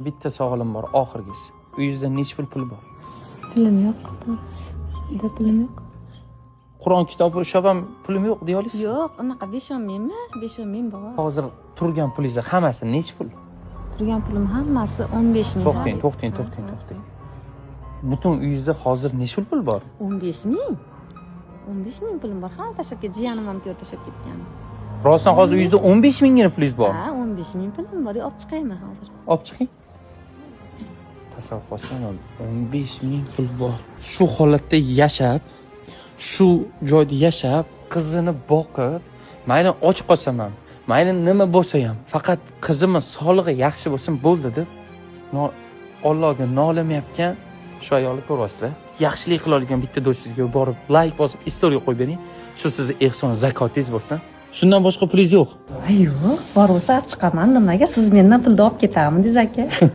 Bitta savolim bor, oxirgisi. Uyingizda necha pul bor? Pulim yo'q, to'g'risi. Pulim yo'q. Qur'on kitobi ushlab ham pulim yo'q deya olasiz? Yo'q, unaqa 5-10 mingmi? 5-10 ming bor. Hozir turgan pulingiz hammasi necha pul? Turgan pulim hammasi 15 ming. To'xtang. Butun uyingizda hozir necha pul bor? 15 ming. 15 ming pulim bor. Hamma tashlab ketdi, jiyanim ham ko'rib tashlab ketgan. Rostdan hozir uyingizda 15 minggina pulingiz bor. Ha, 15 ming pulim bor. Olib chiqaymi hozir? Olib chiqing. Tasavvur qilsam 15 ming pul bor. Shu holatda yashab, shu joyda yashab, qizini boqib, mayli och qolsam ham, mayli nima bo'lsa ham, faqat qizimning sog'lig'i yaxshi bo'lsin bo'ldi deb Allohga nolamayotgan shu ayolni ko'ryapsizlar. Yaxshilik qila olgan bitta do'stingizga borib, like bosib, istoriya qo'yib bering. Shu sizning ehson zakotingiz bo'lsin. Shundan boshqa pulingiz yo'q. Yo'q, bor bo'lsa chiqaman. Nimaga siz mendan pulni olib ketamidingiz aka?